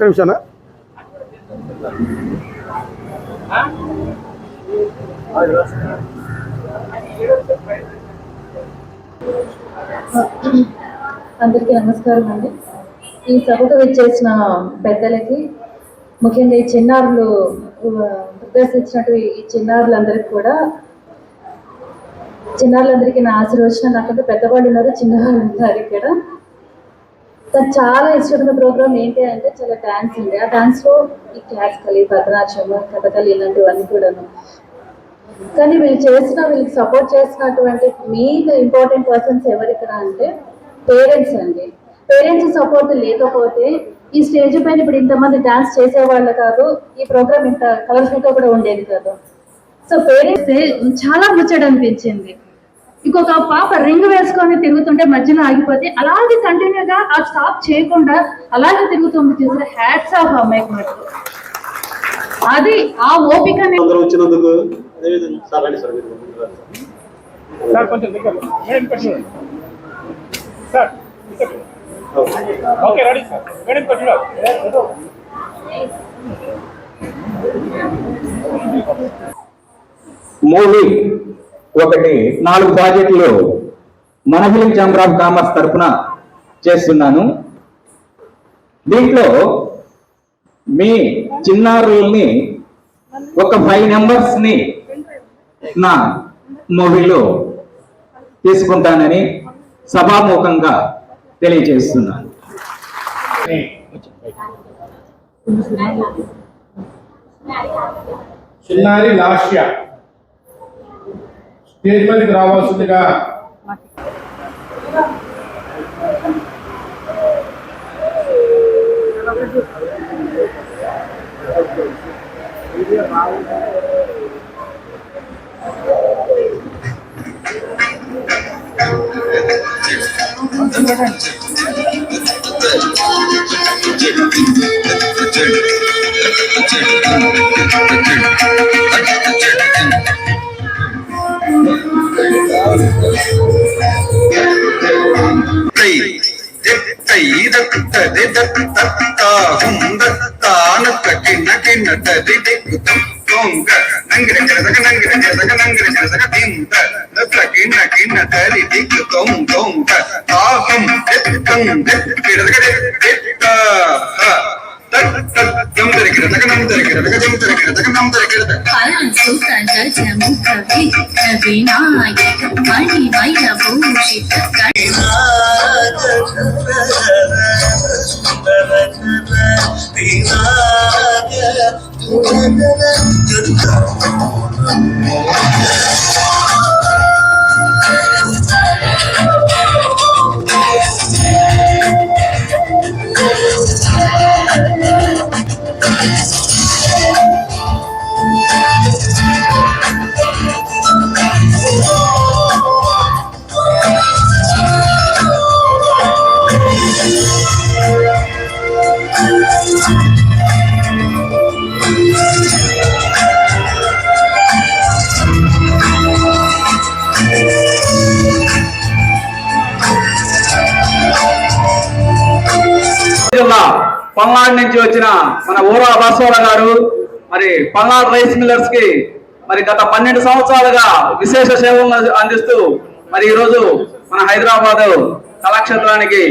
నిమిషానా అందరికీ నమస్కారం అండి. ఈ సభకు విచ్చేసిన పెద్దలకి, ముఖ్యంగా ఈ చిన్నారులు ప్రదర్శించినట్టు ఈ చిన్నారులందరికీ నా ఆశీర్వచనం. నాకంటే పెద్దవాళ్ళు ఉన్నారు, చిన్నవాళ్ళు ఉంటారు ఇక్కడ. నాకు చాలా ఇష్టమైన ప్రోగ్రామ్ ఏంటి అంటే చాలా డ్యాన్స్ ఉంది. ఆ డాన్స్లో ఈ క్లాసికల్, భరతనాట్యము, కథకళి ఇలాంటివన్నీ కూడాను. కానీ వీళ్ళకి సపోర్ట్ చేసినటువంటి మెయిన్ ఇంపార్టెంట్ పర్సన్స్ ఎవరు ఇక్కడ అంటే పేరెంట్స్ అండి. పేరెంట్స్ సపోర్ట్ లేకపోతే ఈ స్టేజ్ పైన ఇప్పుడు ఇంతమంది డాన్స్ చేసేవాళ్ళు కాదు, ఈ ప్రోగ్రామ్ ఇంత కలర్ఫుల్గా కూడా ఉండేది కాదు. సో పేరెంట్స్ చాలా ముచ్చట అనిపించింది. ఇంకొక పాప రింగ్ వేసుకొని తిరుగుతుంటే మధ్యలో ఆగిపోతే అలాగే కంటిన్యూగా ఆ స్టాప్ చేయకుండా అలాగే తిరుగుతుంది. చూస్తే హ్యాట్స్ ఆఫ్ అమ్మాయికి మటుకు అది ఆ ఓపిక వచ్చినందుకు. మూవీ ఒకటి 4 ప్రాజెక్టులు మన ఫిలిం ఛాంబర్ ఆఫ్ కామర్స్ తరఫున చేస్తున్నాను. దీంట్లో మీ చిన్నారుల్ని ఒక 5 మెంబర్స్ని నా మూవీలో తీసుకుంటానని సభాముఖంగా తెలియజేస్తున్నాను. చిన్నారి లాస్య స్టేజ్ మీదకి రావాల్సిందిగా పల్నాడు నుంచి వచ్చిన మన ఊరా బసవరావు గారు మరి పల్నాడు రైస్ మిల్లర్స్ కి మరి గత 12 సంవత్సరాలుగా విశేష సేవలను అందిస్తూ మరి ఈరోజు మన హైదరాబాద్ కళాక్షేత్రానికి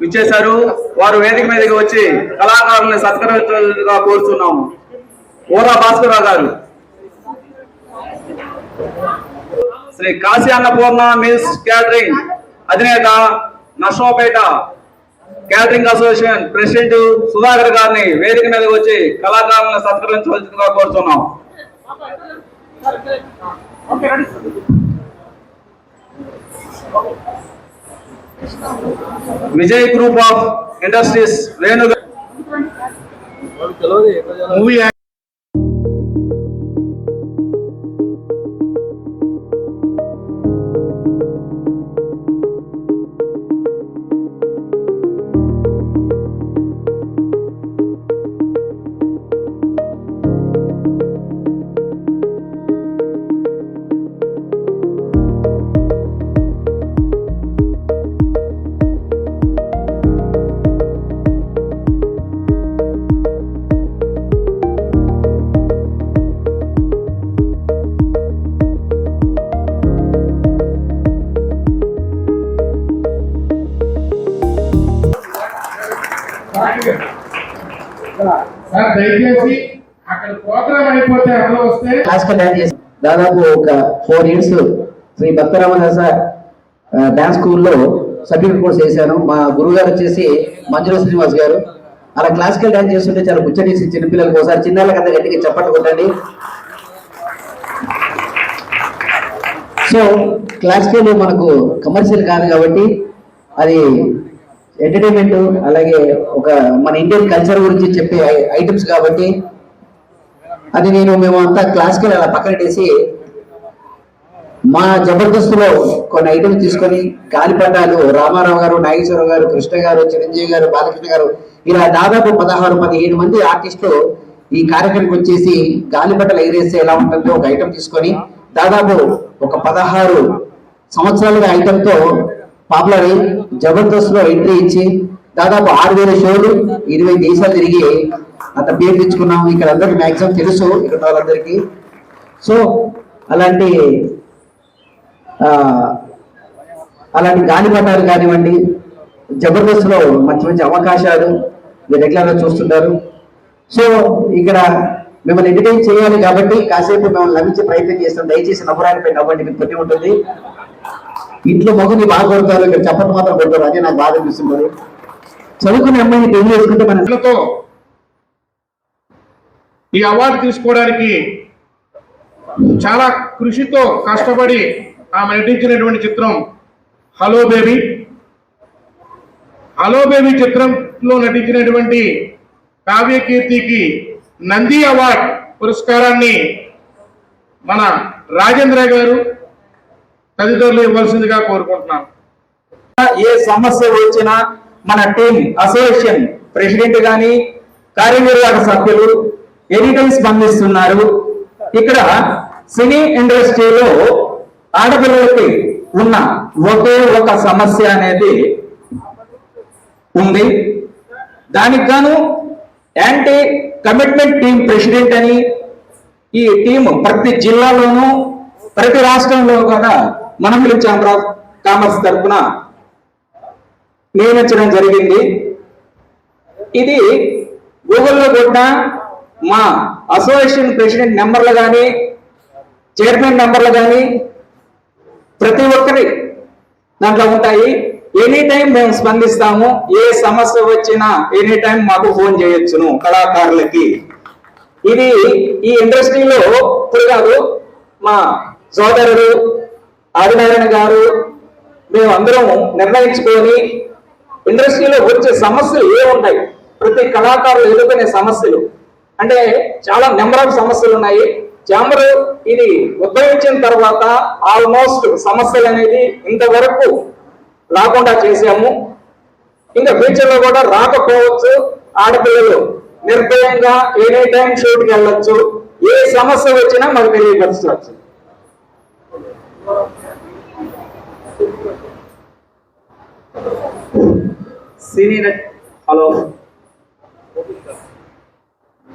విచ్చేశారు. వారు వేదిక మీదకి వచ్చి కళాకారుల్ని సత్కరించాల్సిందిగా కోరుతున్నాము. ఊరా భాస్కరరావు గారు, శ్రీ కాశీ అన్నపూర్ణ మిల్స్ క్యాటరింగ్ అధినేత, Narasaraopet catering association president Sudhakar గారిని వేదిక మీదకి వచ్చి కళాకారులను సత్కరించవలసిందిగా కోరుతున్నాం. Vijay group of industries Venu movie sir దయచేసి అక్కడ ప్రోగ్రామ్ అయిపోతే అందరూ వస్తే క్లాసికల్ డాన్స్ చేసి దాదాపు ఒక 4 years శ్రీ భక్తరామదాస డాన్స్ స్కూల్లో సర్టిఫికేట్ కోర్స్ చేశాను. మా గురువు గారు వచ్చేసి మంజుల శ్రీనివాస్ గారు. అలా క్లాసికల్ డాన్స్ చేస్తుంటే చాలా ముచ్చటేసి చిన్నపిల్లలకు ఒకసారి చిన్నాళ్ళకి అంతా గట్టిగా చప్పట్లు కొట్టండి. సో క్లాసికల్ మనకు కమర్షియల్ కాదు కాబట్టి అది ఎంటర్టైన్మెంట్, అలాగే ఒక మన ఇండియన్ కల్చర్ గురించి చెప్పే ఐటమ్స్ కాబట్టి అది మేము అంతా క్లాసికల్ అలా పక్కనట్టేసి మా జబర్దస్త్లో కొన్ని ఐటమ్స్ తీసుకొని గాలిపటాలు రామారావు గారు, నాగేశ్వరరావు గారు, కృష్ణ గారు, చిరంజీవి గారు, బాలకృష్ణ గారు ఇలా దాదాపు 16-17 మంది ఆర్టిస్టులు ఈ కార్యక్రమం వచ్చేసి గాలిపటాలు ఎగిరేస్తే ఎలా ఉంటుందో ఒక ఐటమ్ తీసుకొని దాదాపు ఒక 16 సంవత్సరాలుగా ఐటమ్తో పాపులర్ అయ్యి జబర్దస్త్లో ఎంట్రీ ఇచ్చి దాదాపు 6,000 షోలు 20 దేశాలు తిరిగి అంత పేరు తెచ్చుకున్నాము. ఇక్కడ అందరికి మ్యాక్సిమం తెలుసు ఇక్కడ వాళ్ళందరికీ. సో అలాంటి గాలిపటాలు కానివ్వండి, జబర్దస్త్లో మంచి మంచి అవకాశాలు మీరు రెగ్యులర్గా చూస్తుంటారు. సో ఇక్కడ మిమ్మల్ని ఎంటర్టైన్ చేయాలి కాబట్టి కాసేపు మిమ్మల్ని నవ్వించే ప్రయత్నం చేస్తాం. దయచేసి నవ్వరానిపై నవ్వండి, మీకు పెట్టి ఉంటుంది. ఇంట్లో మగుని బాగా కొడతారు, ఇక్కడ చప్పట్లు మాత్రం కొడతారు, అదే నాకు బాగా అనిపిస్తుంది. చదువుకునే అమ్మాయిని పెళ్లి చేసుకుంటే మన పిల్లలతో ఈ అవార్డు తీసుకోవడానికి చాలా కృషితో కష్టపడి ఆమె నటించినటువంటి చిత్రం హలో బేబీ. హలో బేబీ చిత్రంలో నటించినటువంటి కావ్యకీర్తికి నంది అవార్డ్ పురస్కారాన్ని మన రాజేంద్ర గారు తదితరులు ఇవ్వాల్సిందిగా కోరుకుంటున్నాను. ఏ సమస్య వచ్చినా మన టీం అసోసియేషన్ ప్రెసిడెంట్ గాని కార్యనిర్వాహక సభ్యులు ఎనీ టైం స్పందిస్తున్నారు. ఇక్కడ సినీ ఇండస్ట్రీలో ఆడపిల్లలకి ఉన్న ఒకే ఒక సమస్య అనేది ఉంది. దానికి గాను యాంటీ కమిట్మెంట్ టీం ప్రెసిడెంట్ అని ఈ టీం ప్రతి జిల్లాలోనూ ప్రతి రాష్ట్రంలో కూడా మనమిలి ఛాంబర్ ఆఫ్ కామర్స్ తరఫున నియమించడం జరిగింది. ఇది గూగుల్లో కూడా మా అసోసియేషన్ ప్రెసిడెంట్ నెంబర్లు కానీ చైర్మన్ నెంబర్లు కానీ ప్రతి ఒక్కరి దాంట్లో ఉంటాయి. ఎనీ టైం మేము స్పందిస్తాము. ఏ సమస్య వచ్చినా ఎనీ టైం మాకు ఫోన్ చేయొచ్చును కళాకారులకి. ఇది ఈ ఇండస్ట్రీలో ఇప్పుడు కాదు, మా సోదరుడు ఆదినారాయణ గారు మేము అందరం నిర్ణయించుకొని ఇండస్ట్రీలో వచ్చే సమస్యలు ఏముంటాయి, ప్రతి కళాకారులు ఎదుర్కొనే సమస్యలు అంటే చాలా నెంబర్ ఆఫ్ సమస్యలు ఉన్నాయి. ఛాంబర్ ఇది ఉద్భవించిన తర్వాత ఆల్మోస్ట్ సమస్యలు అనేది ఇంతవరకు రాకుండా చేసాము. ఇంకా ఫ్యూచర్ లో కూడా రాకపోవచ్చు. ఆడపిల్లలు నిర్భయంగా ఎనీ టైం షూట్కి వెళ్ళొచ్చు. ఏ సమస్య వచ్చినా మాకు తెలియపరచవచ్చు.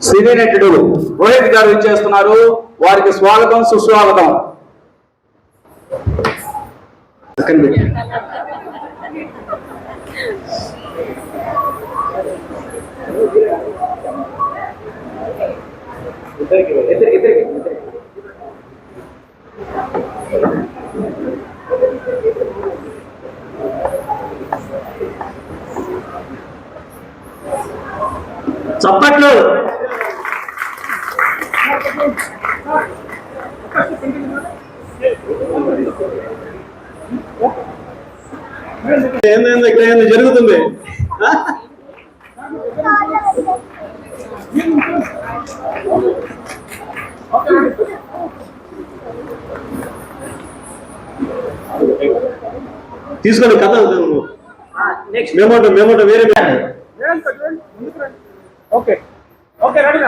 సినీ నటుడు రోహిత్ గారు ఇచ్చేస్తున్నారు. వారికి స్వాగతం సుస్వాగతం. చప్పట్లు. ఏంటంటే ఇక్కడ ఏందో జరుగుతుంది. తీసుకోండి కథ మేమోట వేరే ఓకే ఓకే రెడీ.